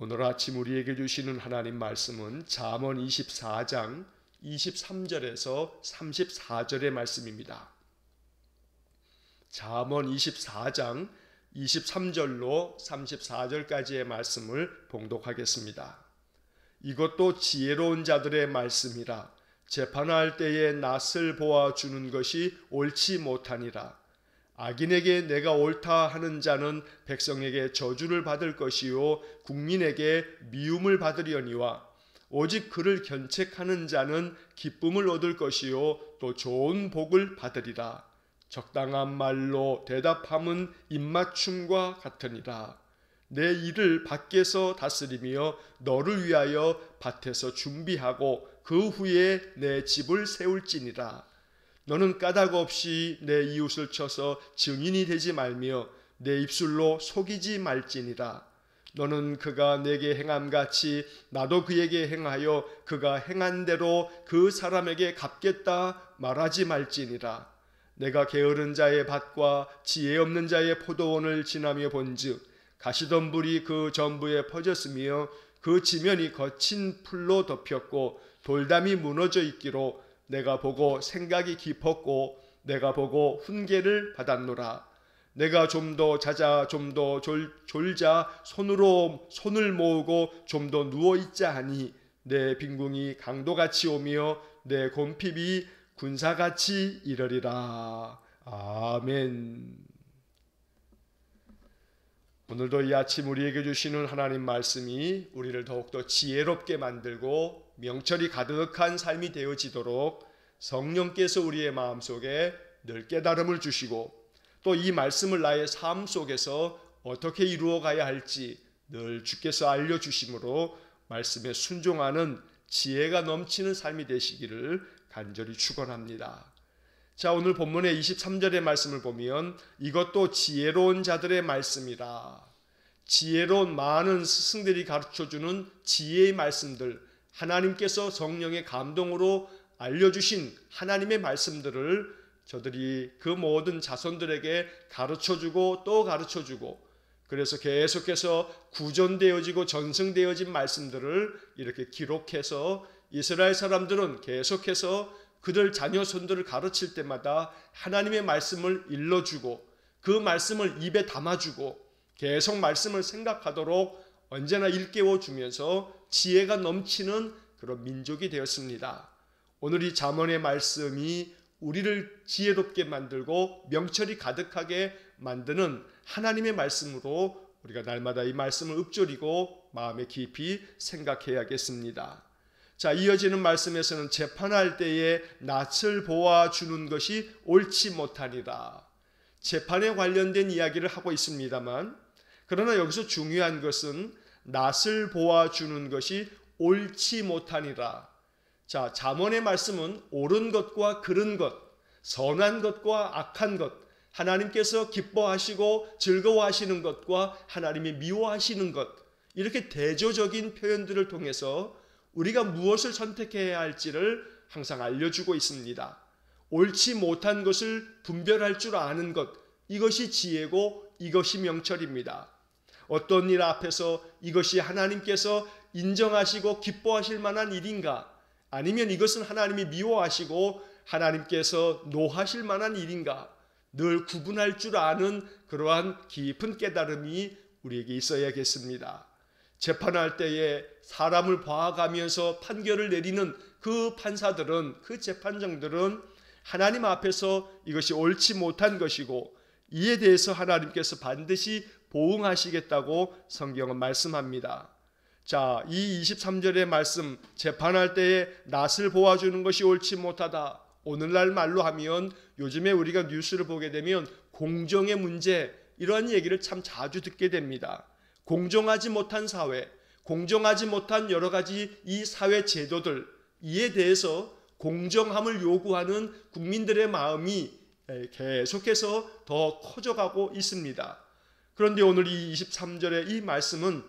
오늘 아침 우리에게 주시는 하나님 말씀은 잠언 24장 23절에서 34절의 말씀입니다. 잠언 24장 23절로 34절까지의 말씀을 봉독하겠습니다. 이것도 지혜로운 자들의 말씀이라. 재판할 때에 낯을 보아주는 것이 옳지 못하니라. 악인에게 내가 옳다 하는 자는 백성에게 저주를 받을 것이요 국민에게 미움을 받으려니와 오직 그를 견책하는 자는 기쁨을 얻을 것이요 또 좋은 복을 받으리라. 적당한 말로 대답함은 입맞춤과 같으니라. 내 일을 밖에서 다스리며 너를 위하여 밭에서 준비하고 그 후에 내 집을 세울지니라. 너는 까닭 없이 내 이웃을 쳐서 증인이 되지 말며 내 입술로 속이지 말지니라. 너는 그가 내게 행함같이 나도 그에게 행하여 그가 행한 대로 그 사람에게 갚겠다 말하지 말지니라. 내가 게으른 자의 밭과 지혜 없는 자의 포도원을 지나며 본즉 가시덤불이 그 전부에 퍼졌으며 그 지면이 거친 풀로 덮였고 돌담이 무너져 있기로 내가 보고 생각이 깊었고 내가 보고 훈계를 받았노라. 내가 좀 더 자자 좀 더 졸자 손을 모으고 좀 더 누워있자 하니 내 빈궁이 강도같이 오며 내 곰핍이 군사같이 이르리라. 아멘. 오늘도 이 아침 우리에게 주시는 하나님 말씀이 우리를 더욱더 지혜롭게 만들고 명철이 가득한 삶이 되어지도록 성령께서 우리의 마음속에 늘 깨달음을 주시고 또 이 말씀을 나의 삶 속에서 어떻게 이루어 가야 할지 늘 주께서 알려주심으로 말씀에 순종하는 지혜가 넘치는 삶이 되시기를 간절히 축원합니다. 자, 오늘 본문의 23절의 말씀을 보면 이것도 지혜로운 자들의 말씀이라. 지혜로운 많은 스승들이 가르쳐주는 지혜의 말씀들, 하나님께서 성령의 감동으로 알려주신 하나님의 말씀들을 저들이 그 모든 자손들에게 가르쳐주고 또 가르쳐주고 그래서 계속해서 구전되어지고 전승되어진 말씀들을 이렇게 기록해서 이스라엘 사람들은 계속해서 그들 자녀 손들을 가르칠 때마다 하나님의 말씀을 일러주고 그 말씀을 입에 담아주고 계속 말씀을 생각하도록 언제나 일깨워주면서 지혜가 넘치는 그런 민족이 되었습니다. 오늘 이 잠언의 말씀이 우리를 지혜롭게 만들고 명철이 가득하게 만드는 하나님의 말씀으로 우리가 날마다 이 말씀을 읊조리고 마음에 깊이 생각해야겠습니다. 자, 이어지는 말씀에서는 재판할 때에 낯을 보아주는 것이 옳지 못하니라. 재판에 관련된 이야기를 하고 있습니다만 그러나 여기서 중요한 것은 낯을 보아주는 것이 옳지 못하니라. 자, 잠언의 말씀은 옳은 것과 그른 것, 선한 것과 악한 것, 하나님께서 기뻐하시고 즐거워하시는 것과 하나님이 미워하시는 것, 이렇게 대조적인 표현들을 통해서 우리가 무엇을 선택해야 할지를 항상 알려주고 있습니다. 옳지 못한 것을 분별할 줄 아는 것, 이것이 지혜고 이것이 명철입니다. 어떤 일 앞에서 이것이 하나님께서 인정하시고 기뻐하실 만한 일인가? 아니면 이것은 하나님이 미워하시고 하나님께서 노하실 만한 일인가? 늘 구분할 줄 아는 그러한 깊은 깨달음이 우리에게 있어야겠습니다. 재판할 때에 사람을 봐가면서 판결을 내리는 그 판사들은, 그 재판장들은 하나님 앞에서 이것이 옳지 못한 것이고 이에 대해서 하나님께서 반드시 보응하시겠다고 성경은 말씀합니다. 자, 이 23절의 말씀, 재판할 때에 낯을 보아주는 것이 옳지 못하다. 오늘날 말로 하면 요즘에 우리가 뉴스를 보게 되면 공정의 문제, 이러한 얘기를 참 자주 듣게 됩니다. 공정하지 못한 사회, 공정하지 못한 여러 가지 이 사회 제도들, 이에 대해서 공정함을 요구하는 국민들의 마음이 계속해서 더 커져가고 있습니다. 그런데 오늘 이 23절의 이 말씀은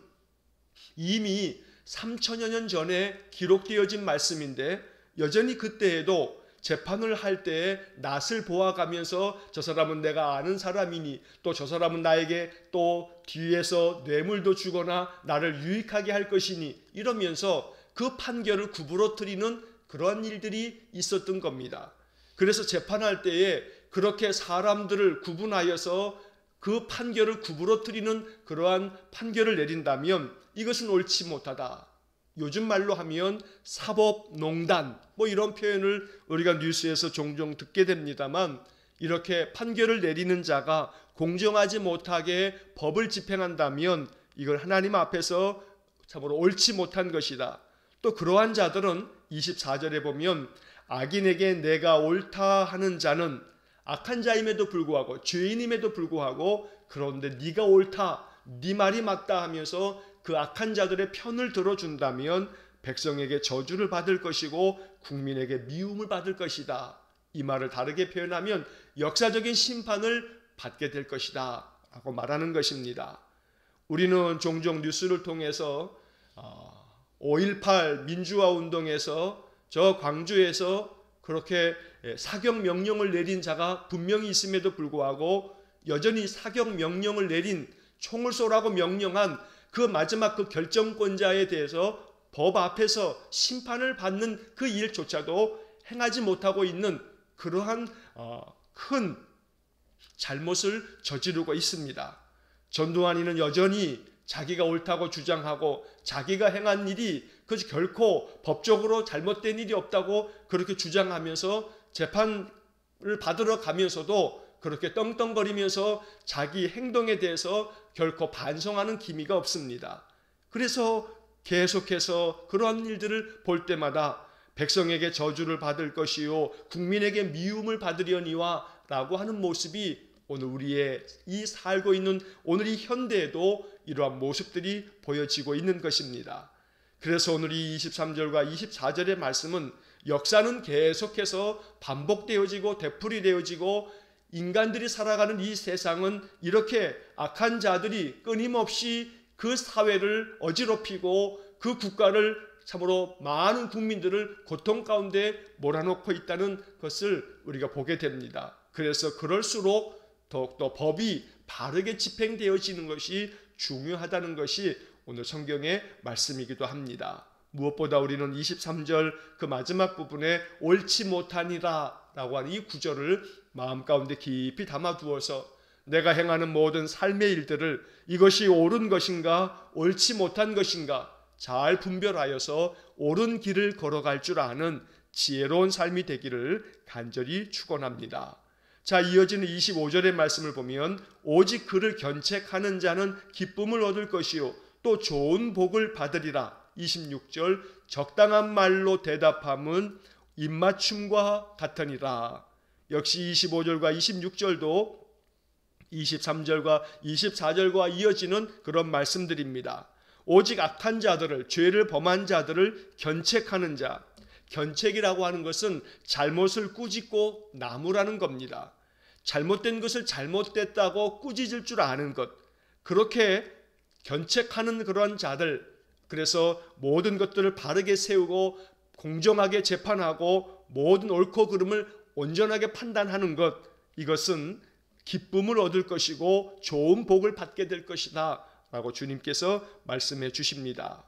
이미 3000여 년 전에 기록되어진 말씀인데 여전히 그때에도 재판을 할 때에 낯을 보아가면서 저 사람은 내가 아는 사람이니 또 저 사람은 나에게 또 뒤에서 뇌물도 주거나 나를 유익하게 할 것이니 이러면서 그 판결을 구부러뜨리는 그러한 일들이 있었던 겁니다. 그래서 재판할 때에 그렇게 사람들을 구분하여서 그 판결을 구부러뜨리는 그러한 판결을 내린다면 이것은 옳지 못하다. 요즘 말로 하면 사법농단 뭐 이런 표현을 우리가 뉴스에서 종종 듣게 됩니다만, 이렇게 판결을 내리는 자가 공정하지 못하게 법을 집행한다면 이걸 하나님 앞에서 참으로 옳지 못한 것이다. 또 그러한 자들은 24절에 보면 악인에게 내가 옳다 하는 자는 악한 자임에도 불구하고 죄인임에도 불구하고 그런데 네가 옳다, 네 말이 맞다 하면서 그 악한 자들의 편을 들어준다면 백성에게 저주를 받을 것이고 국민에게 미움을 받을 것이다. 이 말을 다르게 표현하면 역사적인 심판을 받게 될 것이다 라고 말하는 것입니다. 우리는 종종 뉴스를 통해서 5.18 민주화 운동에서 저 광주에서 그렇게 사격 명령을 내린 자가 분명히 있음에도 불구하고 여전히 사격 명령을 내린, 총을 쏘라고 명령한 그 마지막 그 결정권자에 대해서 법 앞에서 심판을 받는 그 일조차도 행하지 못하고 있는 그러한 큰 잘못을 저지르고 있습니다. 전두환이는 여전히 자기가 옳다고 주장하고 자기가 행한 일이 그것이 결코 법적으로 잘못된 일이 없다고 그렇게 주장하면서 재판을 받으러 가면서도 그렇게 떵떵거리면서 자기 행동에 대해서 결코 반성하는 기미가 없습니다. 그래서 계속해서 그러한 일들을 볼 때마다 백성에게 저주를 받을 것이요 국민에게 미움을 받으려니와 라고 하는 모습이 오늘 우리의 이 살고 있는 오늘 이 현대에도 이러한 모습들이 보여지고 있는 것입니다. 그래서 오늘 이 23절과 24절의 말씀은 역사는 계속해서 반복되어지고 되풀이되어지고 인간들이 살아가는 이 세상은 이렇게 악한 자들이 끊임없이 그 사회를 어지럽히고 그 국가를 참으로 많은 국민들을 고통 가운데 몰아넣고 있다는 것을 우리가 보게 됩니다. 그래서 그럴수록 더욱더 법이 바르게 집행되어지는 것이 중요하다는 것이 오늘 성경의 말씀이기도 합니다. 무엇보다 우리는 23절 그 마지막 부분에 옳지 못하니라 라고 하는 이 구절을 마음 가운데 깊이 담아두어서 내가 행하는 모든 삶의 일들을 이것이 옳은 것인가 옳지 못한 것인가 잘 분별하여서 옳은 길을 걸어갈 줄 아는 지혜로운 삶이 되기를 간절히 축원합니다. 자, 이어지는 25절의 말씀을 보면 오직 그를 견책하는 자는 기쁨을 얻을 것이요 또 좋은 복을 받으리라. 26절 적당한 말로 대답함은 입맞춤과 같으니라. 역시 25절과 26절도 23절과 24절과 이어지는 그런 말씀들입니다. 오직 악한 자들을, 죄를 범한 자들을 견책하는 자. 견책이라고 하는 것은 잘못을 꾸짖고 나무라는 겁니다. 잘못된 것을 잘못됐다고 꾸짖을 줄 아는 것, 그렇게 견책하는 그러한 자들, 그래서 모든 것들을 바르게 세우고 공정하게 재판하고 모든 옳고 그름을 온전하게 판단하는 것, 이것은 기쁨을 얻을 것이고 좋은 복을 받게 될 것이다 라고 주님께서 말씀해 주십니다.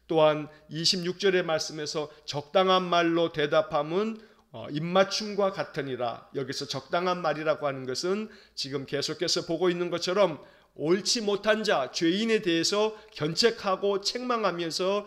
또한 26절의 말씀에서 적당한 말로 대답함은 입맞춤과 같으니라. 여기서 적당한 말이라고 하는 것은 지금 계속해서 보고 있는 것처럼 옳지 못한 자, 죄인에 대해서 견책하고 책망하면서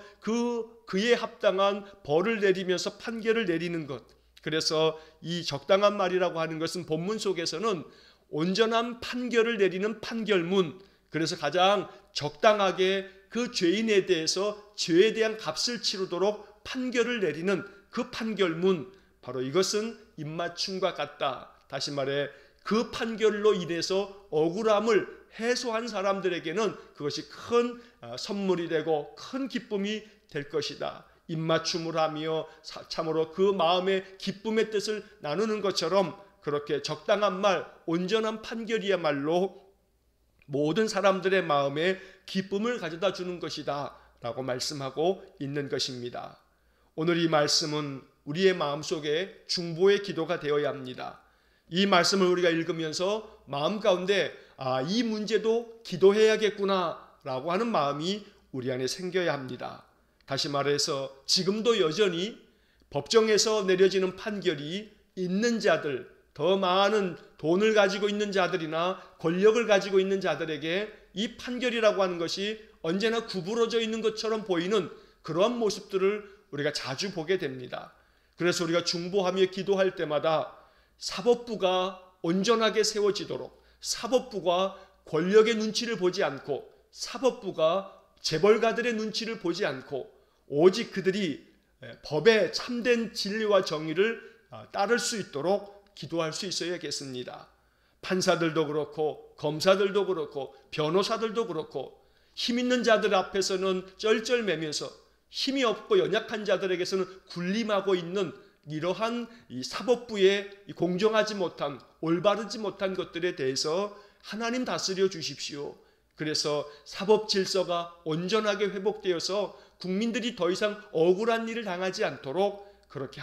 그에 합당한 벌을 내리면서 판결을 내리는 것. 그래서 이 적당한 말이라고 하는 것은 본문 속에서는 온전한 판결을 내리는 판결문, 그래서 가장 적당하게 그 죄인에 대해서 죄에 대한 값을 치르도록 판결을 내리는 그 판결문, 바로 이것은 입맞춤과 같다. 다시 말해 그 판결로 인해서 억울함을 해소한 사람들에게는 그것이 큰 선물이 되고 큰 기쁨이 될 것이다. 입맞춤을 하며 참으로 그 마음의 기쁨의 뜻을 나누는 것처럼 그렇게 적당한 말, 온전한 판결이야말로 모든 사람들의 마음에 기쁨을 가져다 주는 것이다 라고 말씀하고 있는 것입니다. 오늘 이 말씀은 우리의 마음속에 중보의 기도가 되어야 합니다. 이 말씀을 우리가 읽으면서 마음 가운데 이 문제도 기도해야겠구나 라고 하는 마음이 우리 안에 생겨야 합니다. 다시 말해서 지금도 여전히 법정에서 내려지는 판결이 있는 자들, 더 많은 돈을 가지고 있는 자들이나 권력을 가지고 있는 자들에게 이 판결이라고 하는 것이 언제나 구부러져 있는 것처럼 보이는 그러한 모습들을 우리가 자주 보게 됩니다. 그래서 우리가 중보하며 기도할 때마다 사법부가 온전하게 세워지도록, 사법부가 권력의 눈치를 보지 않고, 사법부가 재벌가들의 눈치를 보지 않고 오직 그들이 법의 참된 진리와 정의를 따를 수 있도록 기도할 수 있어야겠습니다. 판사들도 그렇고 검사들도 그렇고 변호사들도 그렇고 힘 있는 자들 앞에서는 쩔쩔매면서 힘이 없고 연약한 자들에게서는 군림하고 있는 이러한 이 사법부의 공정하지 못한, 올바르지 못한 것들에 대해서 하나님 다스려 주십시오. 그래서 사법 질서가 온전하게 회복되어서 국민들이 더 이상 억울한 일을 당하지 않도록 그렇게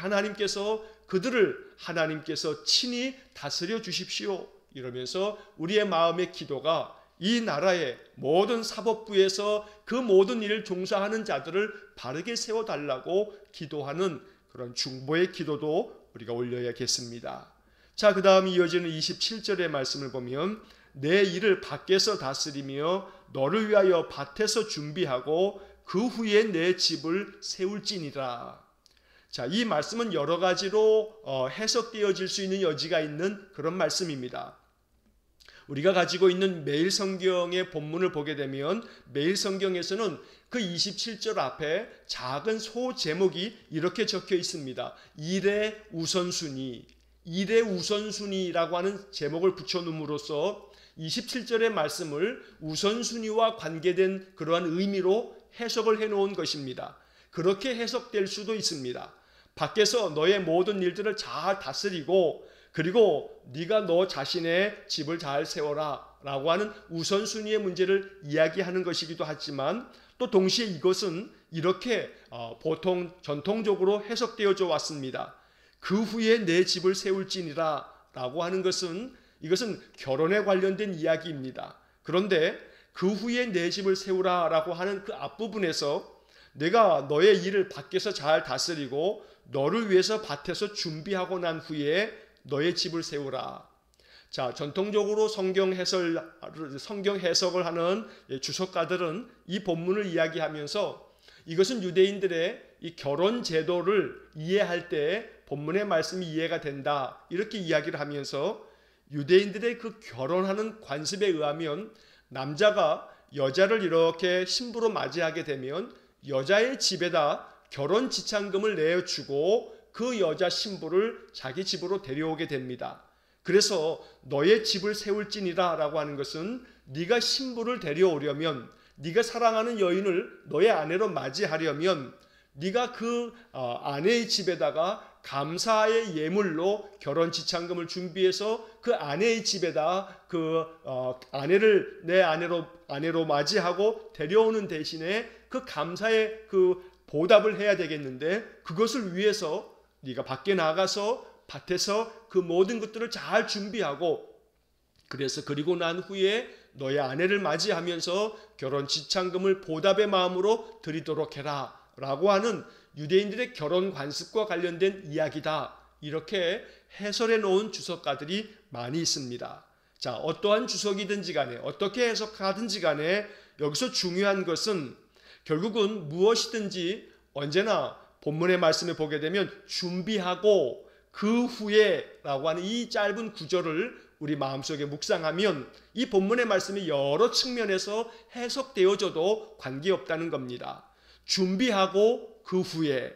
그들을 하나님께서 친히 다스려 주십시오. 이러면서 우리의 마음의 기도가 이 나라의 모든 사법부에서 그 모든 일을 종사하는 자들을 바르게 세워달라고 기도하는 그런 중보의 기도도 우리가 올려야겠습니다. 자, 그 다음 이어지는 27절의 말씀을 보면 내 일을 밖에서 다스리며 너를 위하여 밭에서 준비하고 그 후에 내 집을 세울지니라. 자, 이 말씀은 여러 가지로 해석되어질 수 있는 여지가 있는 그런 말씀입니다. 우리가 가지고 있는 매일 성경의 본문을 보게 되면 매일 성경에서는 그 27절 앞에 작은 소 제목이 이렇게 적혀 있습니다. 일의 우선순위라고 하는 제목을 붙여놓음으로써 27절의 말씀을 우선순위와 관계된 그러한 의미로 해석을 해놓은 것입니다. 그렇게 해석될 수도 있습니다. 밖에서 너의 모든 일들을 잘 다스리고 그리고 네가 너 자신의 집을 잘 세워라 라고 하는 우선순위의 문제를 이야기하는 것이기도 하지만 또 동시에 이것은 이렇게 보통 전통적으로 해석되어져 왔습니다. 그 후에 내 집을 세울지니라 라고 하는 이것은 결혼에 관련된 이야기입니다. 그런데 그 후에 내 집을 세우라 라고 하는 그 앞부분에서 내가 너의 일을 밖에서 잘 다스리고 너를 위해서 밭에서 준비하고 난 후에 너의 집을 세우라. 자, 전통적으로 성경 해석을 하는 주석가들은 이 본문을 이야기하면서 이것은 유대인들의 이 결혼 제도를 이해할 때 본문의 말씀이 이해가 된다. 이렇게 이야기를 하면서 유대인들의 그 결혼하는 관습에 의하면 남자가 여자를 이렇게 신부로 맞이하게 되면 여자의 집에다 결혼 지참금을 내어주고 그 여자 신부를 자기 집으로 데려오게 됩니다. 그래서 너의 집을 세울지니라 라고 하는 것은 네가 신부를 데려오려면, 네가 사랑하는 여인을 너의 아내로 맞이하려면 네가 그 아내의 집에다가 감사의 예물로 결혼 지참금을 준비해서 그 아내의 집에다 그 아내를 내 아내로 맞이하고 데려오는 대신에 그 감사의 그 보답을 해야 되겠는데, 그것을 위해서 네가 밖에 나가서 밭에서 그 모든 것들을 잘 준비하고, 그래서 그리고 난 후에 너의 아내를 맞이하면서 결혼 지참금을 보답의 마음으로 드리도록 해라 라고 하는 유대인들의 결혼 관습과 관련된 이야기다. 이렇게 해설해 놓은 주석가들이 많이 있습니다. 자, 어떠한 주석이든지 간에 어떻게 해석하든지 간에 여기서 중요한 것은 결국은 무엇이든지 언제나 본문의 말씀을 보게 되면 준비하고 그 후에 라고 하는 이 짧은 구절을 우리 마음속에 묵상하면 이 본문의 말씀이 여러 측면에서 해석되어져도 관계없다는 겁니다. 준비하고 그 후에,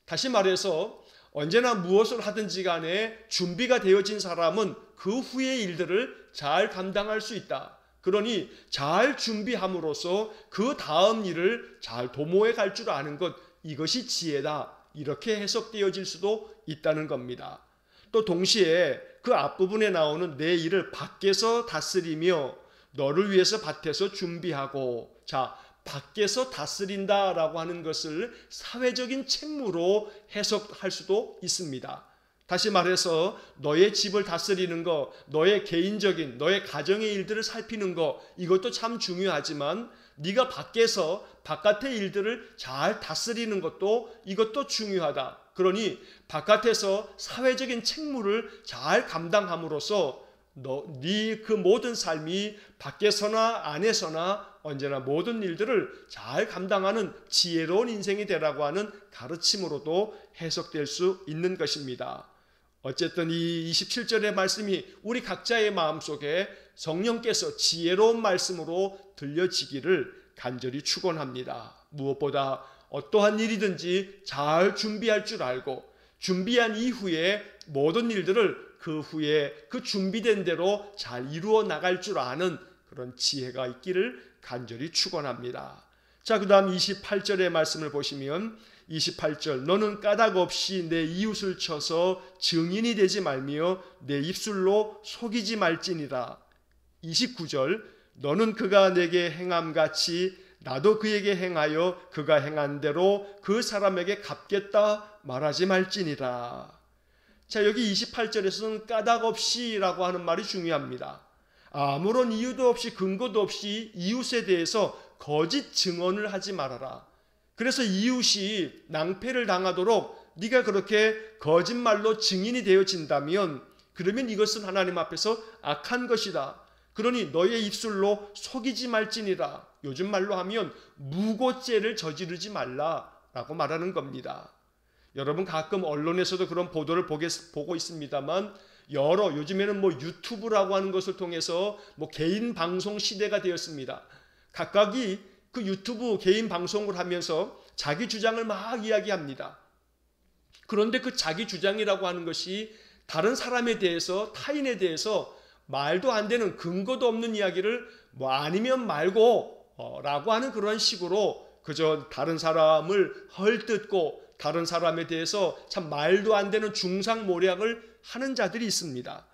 다시 말해서 언제나 무엇을 하든지 간에 준비가 되어진 사람은 그 후의 일들을 잘 감당할 수 있다. 그러니 잘 준비함으로써 그 다음 일을 잘 도모해 갈 줄 아는 것, 이것이 지혜다. 이렇게 해석되어질 수도 있다는 겁니다. 또 동시에 그 앞부분에 나오는 내 일을 밖에서 다스리며 너를 위해서 밭에서 준비하고, 자, 밖에서 다스린다라고 하는 것을 사회적인 책무로 해석할 수도 있습니다. 다시 말해서 너의 집을 다스리는 거, 너의 개인적인, 너의 가정의 일들을 살피는 거, 이것도 참 중요하지만 네가 밖에서 바깥의 일들을 잘 다스리는 것도 이것도 중요하다. 그러니 바깥에서 사회적인 책무를 잘 감당함으로써 네 그 모든 삶이 밖에서나 안에서나 언제나 모든 일들을 잘 감당하는 지혜로운 인생이 되라고 하는 가르침으로도 해석될 수 있는 것입니다. 어쨌든 이 27절의 말씀이 우리 각자의 마음속에 성령께서 지혜로운 말씀으로 들려지기를 간절히 축원합니다. 무엇보다 어떠한 일이든지 잘 준비할 줄 알고 준비한 이후에 모든 일들을 그 후에 그 준비된 대로 잘 이루어 나갈 줄 아는 그런 지혜가 있기를 간절히 축원합니다. 자, 그다음 28절의 말씀을 보시면 28절 너는 까닭 없이 내 이웃을 쳐서 증인이 되지 말며 내 입술로 속이지 말지니라. 29절 너는 그가 내게 행함같이 나도 그에게 행하여 그가 행한 대로 그 사람에게 갚겠다 말하지 말지니라. 자, 여기 28절에서는 까닭 없이라고 하는 말이 중요합니다. 아무런 이유도 없이 근거도 없이 이웃에 대해서 거짓 증언을 하지 말아라. 그래서 이웃이 낭패를 당하도록 네가 그렇게 거짓말로 증인이 되어진다면 그러면 이것은 하나님 앞에서 악한 것이다. 그러니 너의 입술로 속이지 말지니라. 요즘 말로 하면 무고죄를 저지르지 말라라고 말하는 겁니다. 여러분 가끔 언론에서도 그런 보도를 보고 있습니다만 요즘에는 유튜브라고 하는 것을 통해서 개인 방송 시대가 되었습니다. 각각이 그 유튜브 개인 방송을 하면서 자기 주장을 막 이야기합니다. 그런데 그 자기 주장이라고 하는 것이 다른 사람에 대해서 타인에 대해서 말도 안 되는 근거도 없는 이야기를 아니면 말고 라고 하는 그런 식으로 그저 다른 사람을 헐뜯고 다른 사람에 대해서 참 말도 안 되는 중상모략을 하는 자들이 있습니다.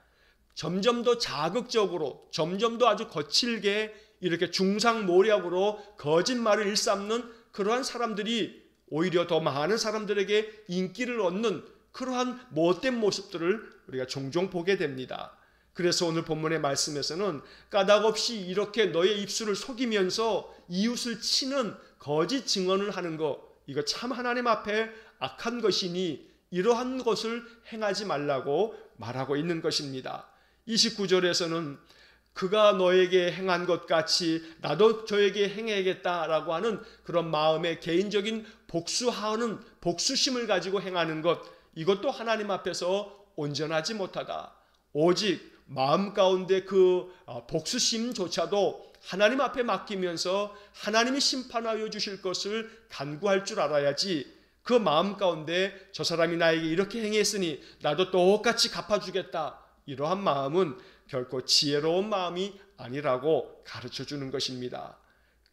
점점 더 자극적으로 점점 더 아주 거칠게 이렇게 중상모략으로 거짓말을 일삼는 그러한 사람들이 오히려 더 많은 사람들에게 인기를 얻는 그러한 못된 모습들을 우리가 종종 보게 됩니다. 그래서 오늘 본문의 말씀에서는 까닭없이 이렇게 너의 입술을 속이면서 이웃을 치는 거짓 증언을 하는 것, 이거 참 하나님 앞에 악한 것이니 이러한 것을 행하지 말라고 말하고 있는 것입니다. 29절에서는 그가 너에게 행한 것 같이 나도 저에게 행해야겠다라고 하는 그런 마음의 개인적인 복수하는 복수심을 가지고 행하는 것, 이것도 하나님 앞에서 온전하지 못하다. 오직 마음 가운데 그 복수심조차도 하나님 앞에 맡기면서 하나님이 심판하여 주실 것을 간구할 줄 알아야지, 그 마음 가운데 저 사람이 나에게 이렇게 행했으니 나도 똑같이 갚아주겠다, 이러한 마음은 결코 지혜로운 마음이 아니라고 가르쳐 주는 것입니다.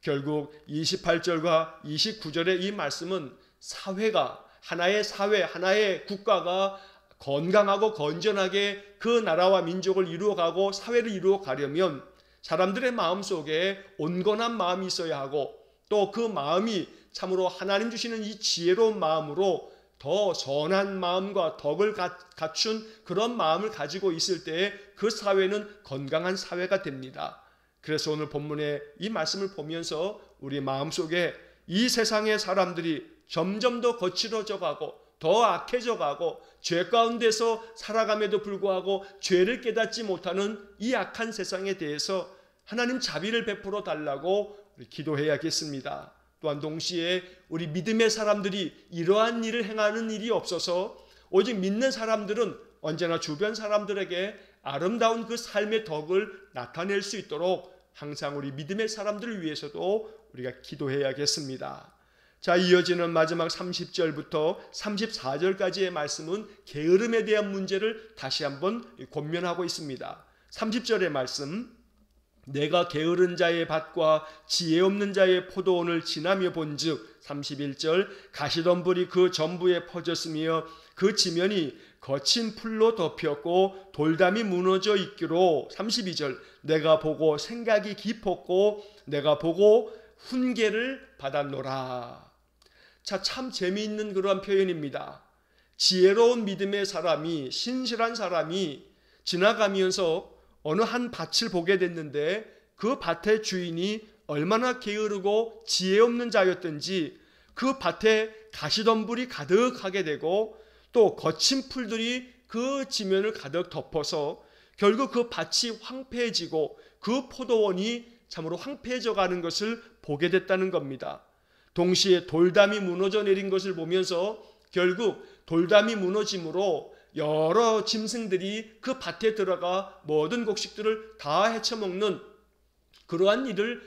결국 28절과 29절의 이 말씀은 사회가, 하나의 사회, 하나의 국가가 건강하고 건전하게 그 나라와 민족을 이루어가고 사회를 이루어가려면 사람들의 마음속에 온건한 마음이 있어야 하고, 또 그 마음이 참으로 하나님 주시는 이 지혜로운 마음으로 더 선한 마음과 덕을 갖춘 그런 마음을 가지고 있을 때 그 사회는 건강한 사회가 됩니다. 그래서 오늘 본문의 이 말씀을 보면서 우리 마음속에 이 세상의 사람들이 점점 더 거칠어져 가고 더 악해져 가고 죄 가운데서 살아감에도 불구하고 죄를 깨닫지 못하는 이 악한 세상에 대해서 하나님 자비를 베풀어 달라고 기도해야겠습니다. 또한 동시에 우리 믿음의 사람들이 이러한 일을 행하는 일이 없어서 오직 믿는 사람들은 언제나 주변 사람들에게 아름다운 그 삶의 덕을 나타낼 수 있도록 항상 우리 믿음의 사람들을 위해서도 우리가 기도해야겠습니다. 자, 이어지는 마지막 30절부터 34절까지의 말씀은 게으름에 대한 문제를 다시 한번 권면하고 있습니다. 30절의 말씀, 내가 게으른 자의 밭과 지혜 없는 자의 포도원을 지나며 본즉, 31절, 가시덤불이 그 전부에 퍼졌으며 그 지면이 거친 풀로 덮였고 돌담이 무너져 있기로, 32절, 내가 보고 생각이 깊었고 내가 보고 훈계를 받았노라. 자, 참 재미있는 그러한 표현입니다. 지혜로운 믿음의 사람이, 신실한 사람이 지나가면서 어느 한 밭을 보게 됐는데 그 밭의 주인이 얼마나 게으르고 지혜 없는 자였든지 그 밭에 가시덤불이 가득하게 되고 또 거친 풀들이 그 지면을 가득 덮어서 결국 그 밭이 황폐해지고 그 포도원이 참으로 황폐해져 가는 것을 보게 됐다는 겁니다. 동시에 돌담이 무너져 내린 것을 보면서 결국 돌담이 무너짐으로 여러 짐승들이 그 밭에 들어가 모든 곡식들을 다 헤쳐먹는 그러한 일을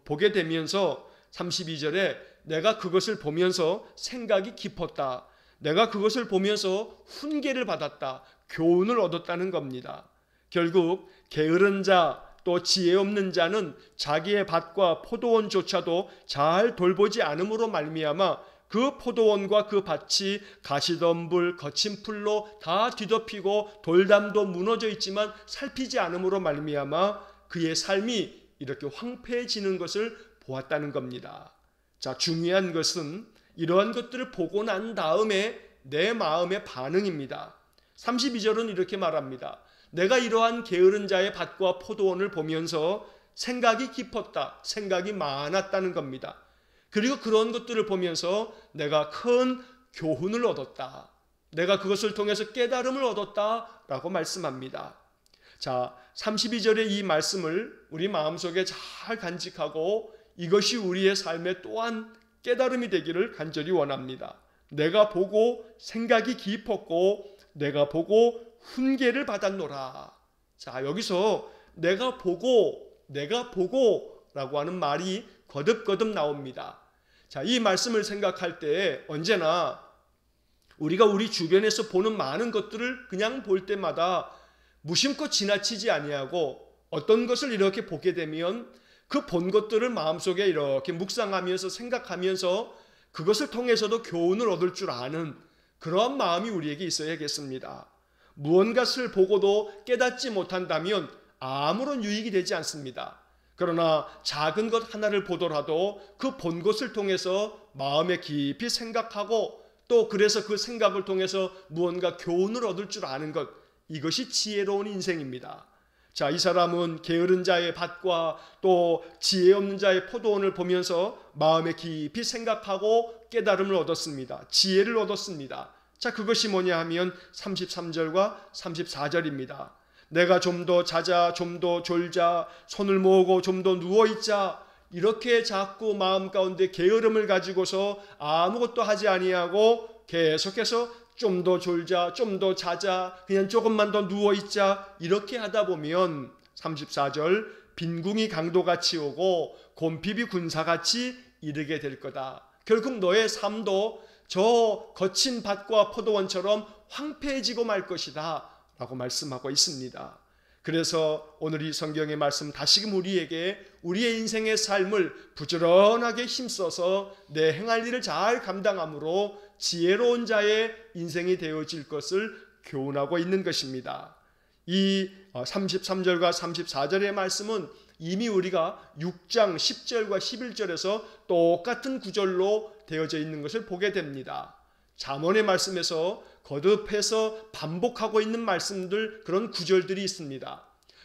보게 되면서 32절에 내가 그것을 보면서 생각이 깊었다. 내가 그것을 보면서 훈계를 받았다. 교훈을 얻었다는 겁니다. 결국 게으른 자 또 지혜 없는 자는 자기의 밭과 포도원조차도 잘 돌보지 않음으로 말미암아 그 포도원과 그 밭이 가시덤불 거친 풀로 다 뒤덮이고 돌담도 무너져 있지만 살피지 않음으로 말미암아 그의 삶이 이렇게 황폐해지는 것을 보았다는 겁니다. 자, 중요한 것은 이러한 것들을 보고 난 다음에 내 마음의 반응입니다. 32절은 이렇게 말합니다. 내가 이러한 게으른 자의 밭과 포도원을 보면서 생각이 깊었다. 생각이 많았다는 겁니다. 그리고 그런 것들을 보면서 내가 큰 교훈을 얻었다. 내가 그것을 통해서 깨달음을 얻었다라고 말씀합니다. 자, 32절의 이 말씀을 우리 마음속에 잘 간직하고 이것이 우리의 삶에 또한 깨달음이 되기를 간절히 원합니다. 내가 보고 생각이 깊었고 내가 보고 훈계를 받았노라. 자, 여기서 내가 보고 라고 하는 말이 거듭거듭 나옵니다. 자, 이 말씀을 생각할 때 언제나 우리가 우리 주변에서 보는 많은 것들을 그냥 볼 때마다 무심코 지나치지 아니하고 어떤 것을 이렇게 보게 되면 그 본 것들을 마음속에 이렇게 묵상하면서 생각하면서 그것을 통해서도 교훈을 얻을 줄 아는 그러한 마음이 우리에게 있어야겠습니다. 무언가를 보고도 깨닫지 못한다면 아무런 유익이 되지 않습니다. 그러나 작은 것 하나를 보더라도 그 본 것을 통해서 마음에 깊이 생각하고 또 그래서 그 생각을 통해서 무언가 교훈을 얻을 줄 아는 것, 이것이 지혜로운 인생입니다. 자, 이 사람은 게으른 자의 밭과 또 지혜 없는 자의 포도원을 보면서 마음에 깊이 생각하고 깨달음을 얻었습니다. 지혜를 얻었습니다. 자, 그것이 뭐냐 하면 33절과 34절입니다. 내가 좀 더 자자, 좀 더 졸자, 손을 모으고 좀 더 누워있자, 이렇게 자꾸 마음 가운데 게으름을 가지고서 아무것도 하지 아니하고 계속해서 좀 더 졸자, 좀 더 자자, 그냥 조금만 더 누워있자, 이렇게 하다 보면 34절 빈궁이 강도같이 오고 곰핍이 군사같이 이르게 될 거다. 결국 너의 삶도 저 거친 밭과 포도원처럼 황폐해지고 말 것이다 라고 말씀하고 있습니다. 그래서 오늘 이 성경의 말씀 다시금 우리에게 우리의 인생의 삶을 부지런하게 힘써서 내 행할 일을 잘 감당함으로 지혜로운 자의 인생이 되어질 것을 교훈하고 있는 것입니다. 이 33절과 34절의 말씀은 이미 우리가 6장 10절과 11절에서 똑같은 구절로 되어져 있는 것을 보게 됩니다. 잠언의 말씀에서 거듭해서 반복하고 있는 말씀들, 그런 구절들이 있습니다.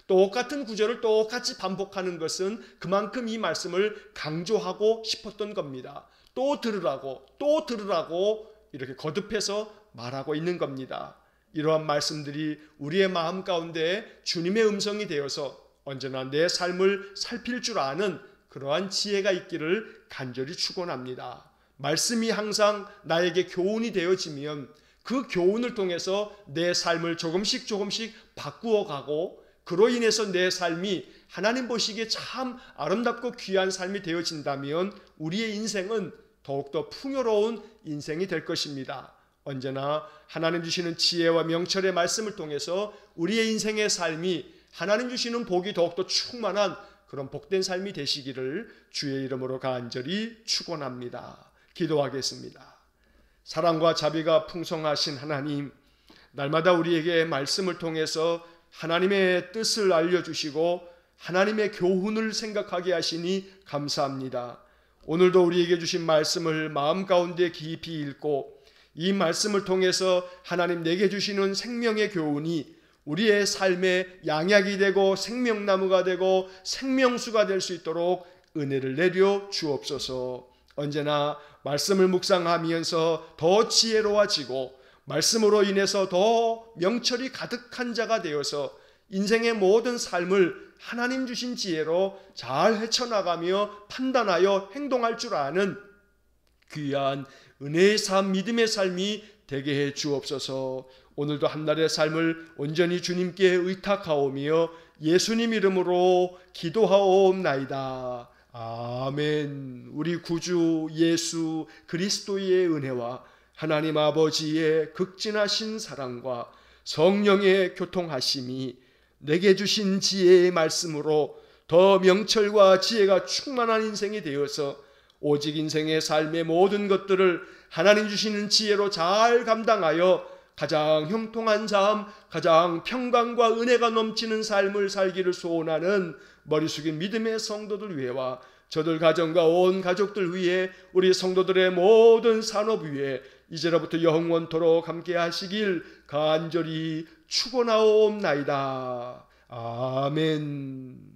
똑같은 구절을 똑같이 반복하는 것은 그만큼 이 말씀을 강조하고 싶었던 겁니다. 또 들으라고 이렇게 거듭해서 말하고 있는 겁니다. 이러한 말씀들이 우리의 마음 가운데 주님의 음성이 되어서 언제나 내 삶을 살필 줄 아는 그러한 지혜가 있기를 간절히 축원합니다. 말씀이 항상 나에게 교훈이 되어지면 그 교훈을 통해서 내 삶을 조금씩 바꾸어 가고 그로 인해서 내 삶이 하나님 보시기에 참 아름답고 귀한 삶이 되어진다면 우리의 인생은 더욱더 풍요로운 인생이 될 것입니다. 언제나 하나님 주시는 지혜와 명철의 말씀을 통해서 우리의 인생의 삶이 하나님 주시는 복이 더욱더 충만한 그런 복된 삶이 되시기를 주의 이름으로 간절히 축원합니다. 기도하겠습니다. 사랑과 자비가 풍성하신 하나님, 날마다 우리에게 말씀을 통해서 하나님의 뜻을 알려주시고 하나님의 교훈을 생각하게 하시니 감사합니다. 오늘도 우리에게 주신 말씀을 마음 가운데 깊이 읽고 이 말씀을 통해서 하나님 내게 주시는 생명의 교훈이 우리의 삶의 양약이 되고 생명나무가 되고 생명수가 될 수 있도록 은혜를 내려 주옵소서. 언제나 말씀을 묵상하면서 더 지혜로워지고 말씀으로 인해서 더 명철이 가득한 자가 되어서 인생의 모든 삶을 하나님 주신 지혜로 잘 헤쳐나가며 판단하여 행동할 줄 아는 귀한 은혜의 삶, 믿음의 삶이 되게 해 주옵소서. 오늘도 한날의 삶을 온전히 주님께 의탁하오며 예수님 이름으로 기도하옵나이다. 아멘. 우리 구주 예수 그리스도의 은혜와 하나님 아버지의 극진하신 사랑과 성령의 교통하심이 내게 주신 지혜의 말씀으로 더 명철과 지혜가 충만한 인생이 되어서 오직 인생의 삶의 모든 것들을 하나님 주시는 지혜로 잘 감당하여 가장 형통한 삶, 가장 평강과 은혜가 넘치는 삶을 살기를 소원하는 머리 숙인 믿음의 성도들 위해와 저들 가정과 온 가족들 위해 우리 성도들의 모든 산업 위에 이제로부터 영원토록 함께 하시길 간절히 축원하옵나이다. 아멘.